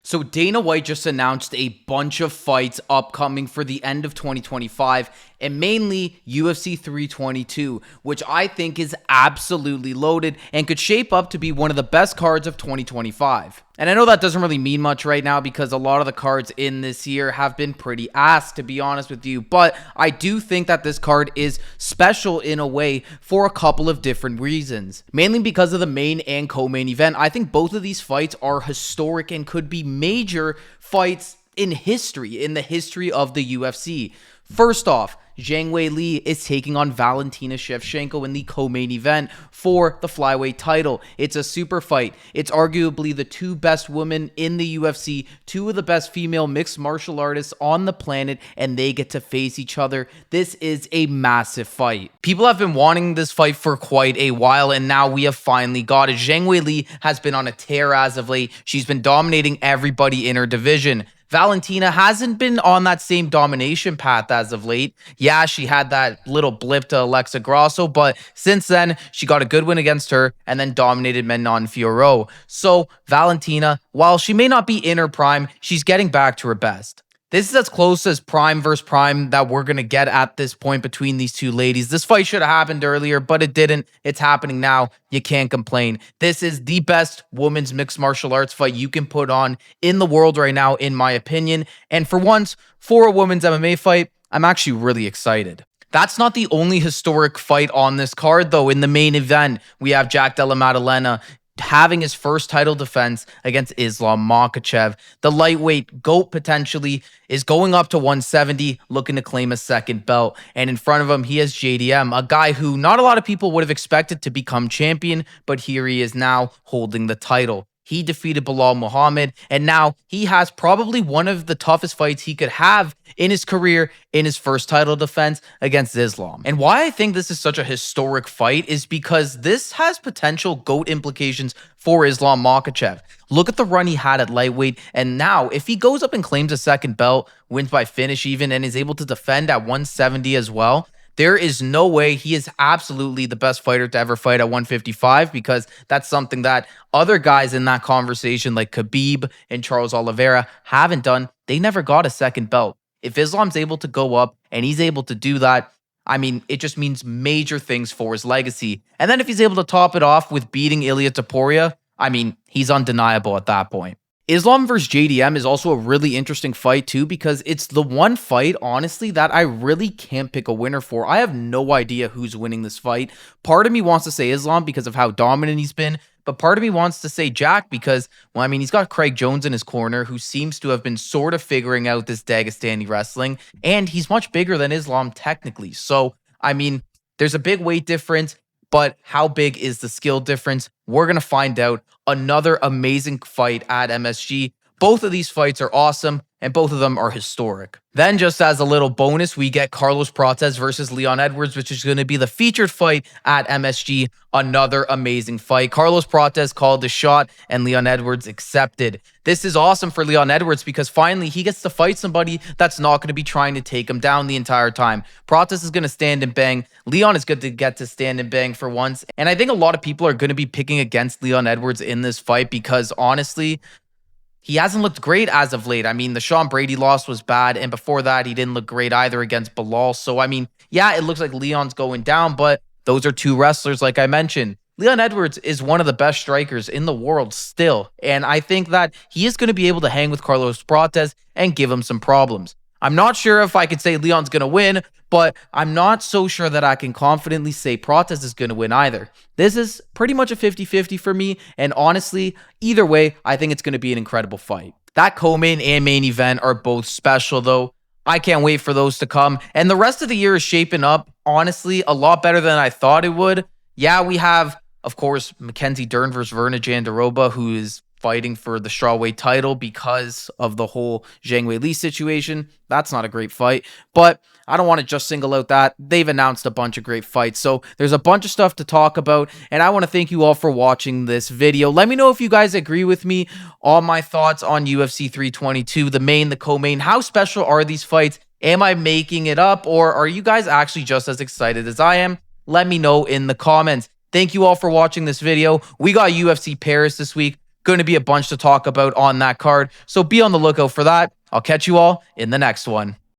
So Dana White just announced a bunch of fights upcoming for the end of 2025, and mainly UFC 322, which I think is absolutely loaded and could shape up to be one of the best cards of 2025. And I know that doesn't really mean much right now because a lot of the cards in this year have been pretty ass, to be honest with you, but I do think that this card is special in a way for a couple of different reasons. Mainly because of the main and co-main event. I think both of these fights are historic and could be major fights in history, in the history of the UFC. First off, Zhang Weili is taking on Valentina Shevchenko in the co-main event for the flyweight title. It's a super fight. It's arguably the two best women in the UFC, two of the best female mixed martial artists on the planet, and they get to face each other. This is a massive fight. People have been wanting this fight for quite a while, and now we have finally got it. Zhang Weili has been on a tear as of late. She's been dominating everybody in her division. Valentina hasn't been on that same domination path as of late. Yeah, she had that little blip to Alexa Grasso, but since then, she got a good win against her and then dominated Manon Fiorot. So, Valentina, while she may not be in her prime, she's getting back to her best. This is as close as prime versus prime that we're going to get at this point between these two ladies. This fight should have happened earlier, but it didn't. It's happening now. You can't complain. This is the best women's mixed martial arts fight you can put on in the world right now, in my opinion. And for once, for a women's MMA fight, I'm actually really excited. That's not the only historic fight on this card, though. In the main event, we have Jack Della Maddalena having his first title defense against Islam Makhachev. The lightweight GOAT potentially is going up to 170, looking to claim a second belt. And in front of him, he has JDM, a guy who not a lot of people would have expected to become champion, but here he is now holding the title. He defeated Bilal Muhammad, and now he has probably one of the toughest fights he could have in his career in his first title defense against Islam. And why I think this is such a historic fight is because this has potential GOAT implications for Islam Makhachev. Look at the run he had at lightweight, and now if he goes up and claims a second belt, wins by finish even, and is able to defend at 170 as well, there is no way he is absolutely the best fighter to ever fight at 155, because that's something that other guys in that conversation like Khabib and Charles Oliveira haven't done. They never got a second belt. If Islam's able to go up and he's able to do that, I mean, it just means major things for his legacy. And then if he's able to top it off with beating Ilia Topuria, I mean, he's undeniable at that point. Islam versus JDM is also a really interesting fight too, because it's the one fight, honestly, that I really can't pick a winner for. I have no idea who's winning this fight. Part of me wants to say Islam because of how dominant he's been, but part of me wants to say Jack because, well, I mean, he's got Craig Jones in his corner, who seems to have been sort of figuring out this Dagestani wrestling, and he's much bigger than Islam technically. So, I mean, there's a big weight difference, but how big is the skill difference? We're going to find out. Another amazing fight at MSG. Both of these fights are awesome, and both of them are historic. Then, just as a little bonus, we get Carlos Prates versus Leon Edwards, which is going to be the featured fight at MSG. Another amazing fight. Carlos Prates called the shot, and Leon Edwards accepted. This is awesome for Leon Edwards because finally he gets to fight somebody that's not going to be trying to take him down the entire time. Prates is going to stand and bang. Leon is good to get to stand and bang for once. And I think a lot of people are going to be picking against Leon Edwards in this fight because, honestly, he hasn't looked great as of late. I mean, the Sean Brady loss was bad, and before that, he didn't look great either against Bilal. So, I mean, yeah, it looks like Leon's going down, but those are two wrestlers, like I mentioned. Leon Edwards is one of the best strikers in the world still, and I think that he is going to be able to hang with Carlos Prates and give him some problems. I'm not sure if I could say Leon's going to win, but I'm not so sure that I can confidently say Prates is going to win either. This is pretty much a 50-50 for me, and honestly, either way, I think it's going to be an incredible fight. That co-main and main event are both special, though. I can't wait for those to come, and the rest of the year is shaping up, honestly, a lot better than I thought it would. Yeah, we have, of course, Mackenzie Dern versus Verna Jandiroba, who is fighting for the strawweight title because of the whole Zhang Weili situation. That's not a great fight, but I don't want to just single out that. They've announced a bunch of great fights, so there's a bunch of stuff to talk about, and I want to thank you all for watching this video. Let me know if you guys agree with me on my thoughts on UFC 322, the main, the co-main. How special are these fights? Am I making it up, or are you guys actually just as excited as I am? Let me know in the comments. Thank you all for watching this video. We got UFC Paris this week. Going to be a bunch to talk about on that card. So be on the lookout for that. I'll catch you all in the next one.